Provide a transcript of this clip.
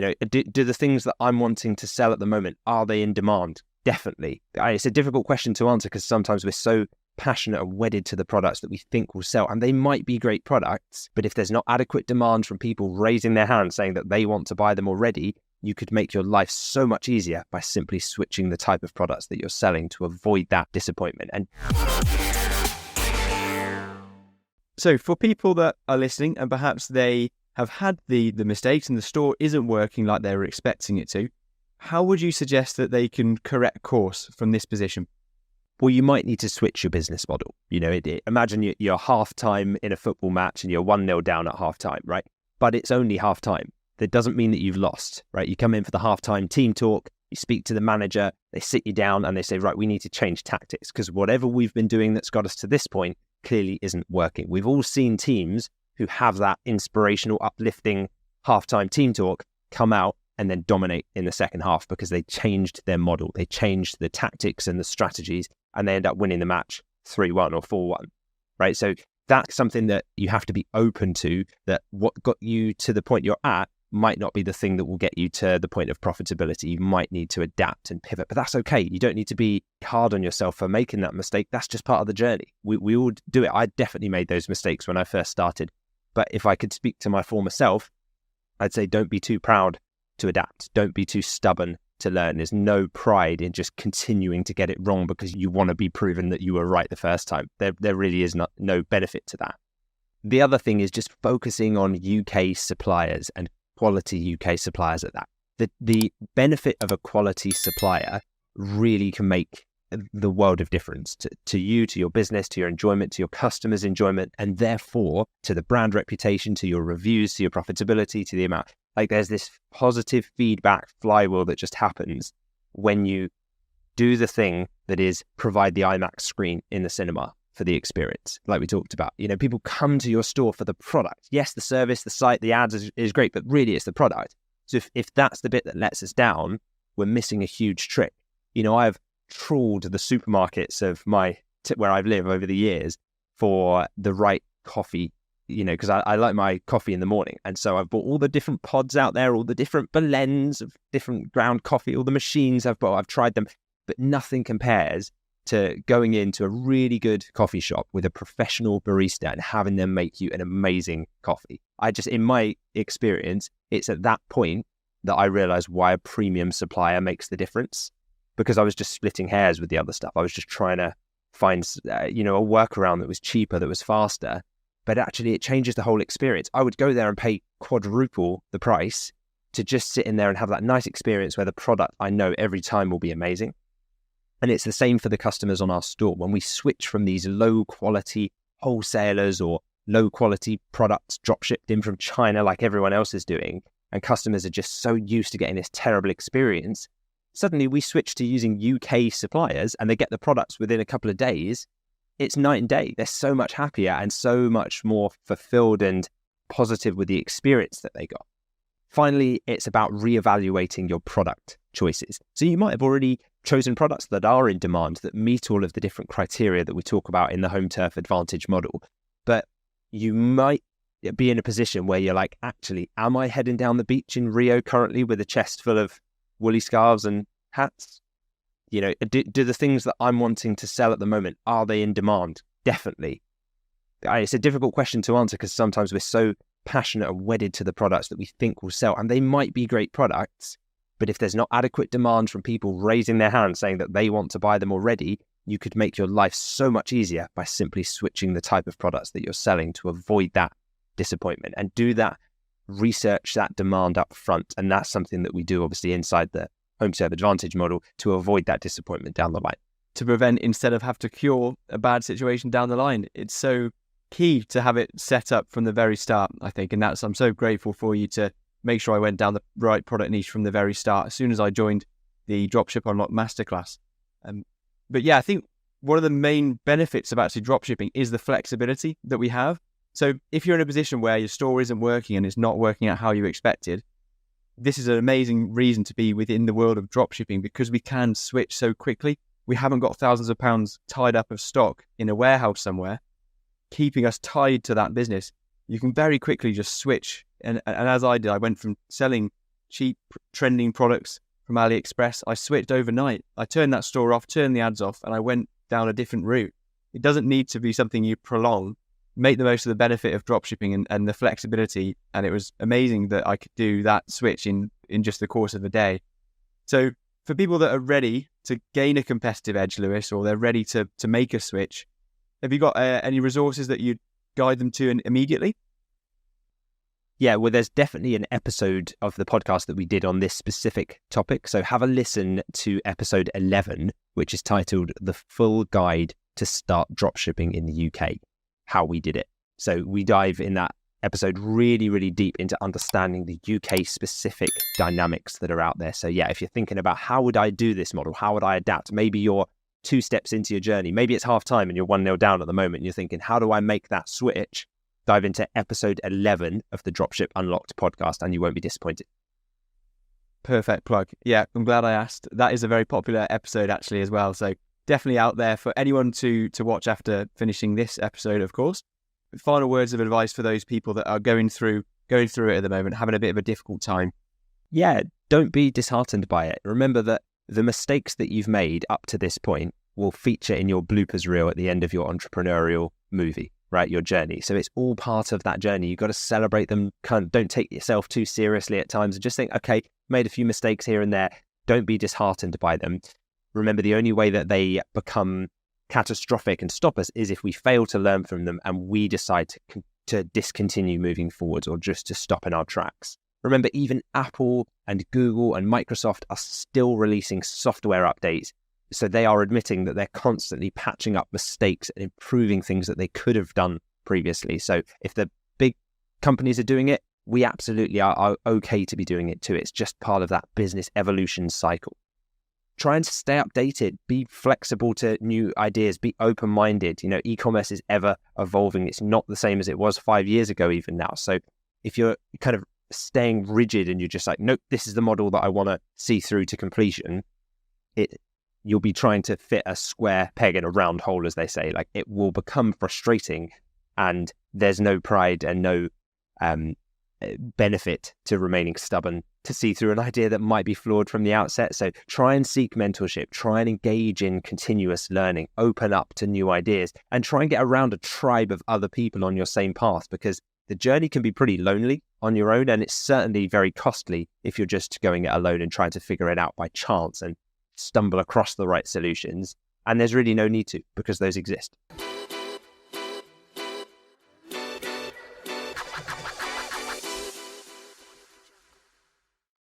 Do the things that I'm wanting to sell at the moment, are they in demand? Definitely. It's a difficult question to answer because sometimes we're so passionate and wedded to the products that we think will sell, and they might be great products, but if there's not adequate demand from people raising their hand saying that they want to buy them already, you could make your life so much easier by simply switching the type of products that you're selling to avoid that disappointment. And so for people that are listening and perhaps they have had the mistakes and the store isn't working like they were expecting it to, how would you suggest that they can correct course from this position? Well, you might need to switch your business model. Imagine you're half-time in a football match and you're 1-0 down at half-time, right? But it's only half-time. That doesn't mean that you've lost, right? You come in for the half-time team talk, you speak to the manager, they sit you down and they say, right, we need to change tactics because whatever we've been doing that's got us to this point clearly isn't working. We've all seen teams who have that inspirational, uplifting half-time team talk come out and then dominate in the second half because they changed their model. They changed the tactics and the strategies and they end up winning the match 3-1 or 4-1, right? So that's something that you have to be open to, that what got you to the point you're at might not be the thing that will get you to the point of profitability. You might need to adapt and pivot, but that's okay. You don't need to be hard on yourself for making that mistake. That's just part of the journey. We all do it. I definitely made those mistakes when I first started. But if I could speak to my former self, I'd say don't be too proud to adapt. Don't be too stubborn to learn. There's no pride in just continuing to get it wrong because you want to be proven that you were right the first time. There really is no benefit to that. The other thing is just focusing on UK suppliers and quality UK suppliers at that. The benefit of a quality supplier really can make the world of difference to you, to your business, to your enjoyment, to your customers' enjoyment, and therefore to the brand reputation, to your reviews, to your profitability, to the amount. Like there's this positive feedback flywheel that just happens when you do the thing that is provide the IMAX screen in the cinema for the experience, like we talked about. People come to your store for the product. Yes, the service, the site, the ads is great, but really it's the product. So if that's the bit that lets us down, we're missing a huge trick. I've trawled the supermarkets of where I've lived over the years for the right coffee, because I like my coffee in the morning. And so I've bought all the different pods out there, all the different blends of different ground coffee, all the machines I've bought, I've tried them, but nothing compares to going into a really good coffee shop with a professional barista and having them make you an amazing coffee. In my experience, it's at that point that I realized why a premium supplier makes the difference, because I was just splitting hairs with the other stuff. I was just trying to find, a workaround that was cheaper, that was faster, but actually it changes the whole experience. I would go there and pay quadruple the price to just sit in there and have that nice experience where the product I know every time will be amazing. And it's the same for the customers on our store. When we switch from these low quality wholesalers or low quality products dropshipped in from China like everyone else is doing, and customers are just so used to getting this terrible experience, suddenly we switch to using UK suppliers and they get the products within a couple of days. It's night and day. They're so much happier and so much more fulfilled and positive with the experience that they got. Finally, it's about reevaluating your product choices. So you might have already chosen products that are in demand, that meet all of the different criteria that we talk about in the home turf advantage model. But you might be in a position where you're like, actually, am I heading down the beach in Rio currently with a chest full of woolly scarves and hats? Do the things that I'm wanting to sell at the moment, are they in demand? Definitely. It's a difficult question to answer because sometimes we're so passionate and wedded to the products that we think will sell, and they might be great products, but if there's not adequate demand from people raising their hand saying that they want to buy them already, you could make your life so much easier by simply switching the type of products that you're selling to avoid that disappointment. And do that research, that demand up front. And that's something that we do obviously inside the home serve advantage model to avoid that disappointment down the line. To prevent, instead of have to cure a bad situation down the line. It's so key to have it set up from the very start, I think. And I'm so grateful for you to make sure I went down the right product niche from the very start, as soon as I joined the Dropship Unlock Masterclass. But yeah, I think one of the main benefits of actually dropshipping is the flexibility that we have. So if you're in a position where your store isn't working and it's not working out how you expected, this is an amazing reason to be within the world of dropshipping, because we can switch so quickly. We haven't got thousands of pounds tied up of stock in a warehouse somewhere, keeping us tied to that business. You can very quickly just switch. And as I did, I went from selling cheap, trending products from AliExpress. I switched overnight. I turned that store off, turned the ads off, and I went down a different route. It doesn't need to be something you prolong. Make the most of the benefit of dropshipping and the flexibility. And it was amazing that I could do that switch in just the course of a day. So for people that are ready to gain a competitive edge, Lewis, or they're ready to make a switch, have you got any resources that you'd guide them to immediately? Yeah, well, there's definitely an episode of the podcast that we did on this specific topic. So have a listen to episode 11, which is titled The Full Guide to Start Dropshipping in the UK, how we did it. So we dive in that episode really, really deep into understanding the UK specific dynamics that are out there. So yeah, if you're thinking about how would I do this model, how would I adapt? Maybe you're 2 steps into your journey. Maybe it's half time and you're 1-0 down at the moment. And you're thinking, how do I make that switch? Dive into episode 11 of the Dropship Unlocked podcast and you won't be disappointed. Perfect plug. Yeah, I'm glad I asked. That is a very popular episode actually as well. So definitely out there for anyone to watch after finishing this episode, of course. Final words of advice for those people that are going through it at the moment, having a bit of a difficult time. Yeah, don't be disheartened by it. Remember that the mistakes that you've made up to this point will feature in your bloopers reel at the end of your entrepreneurial movie, right? Your journey. So it's all part of that journey. You've got to celebrate them. Don't take yourself too seriously at times and just think, okay, made a few mistakes here and there. Don't be disheartened by them. Remember, the only way that they become catastrophic and stop us is if we fail to learn from them and we decide to discontinue moving forwards or just to stop in our tracks. Remember, even Apple and Google and Microsoft are still releasing software updates. So they are admitting that they're constantly patching up mistakes and improving things that they could have done previously. So if the big companies are doing it, we absolutely are okay to be doing it too. It's just part of that business evolution cycle. Try and stay updated, be flexible to new ideas, be open-minded. You know, e-commerce is ever evolving. It's not the same as it was 5 years ago even now. So if you're kind of staying rigid and you're just like, nope, this is the model that I want to see through to completion, you'll be trying to fit a square peg in a round hole, as they say. Like, it will become frustrating and there's no pride and no benefit to remaining stubborn to see through an idea that might be flawed from the outset. So try and seek mentorship, try and engage in continuous learning, open up to new ideas, and try and get around a tribe of other people on your same path, because the journey can be pretty lonely on your own, and it's certainly very costly if you're just going it alone and trying to figure it out by chance and stumble across the right solutions. And there's really no need to, because those exist.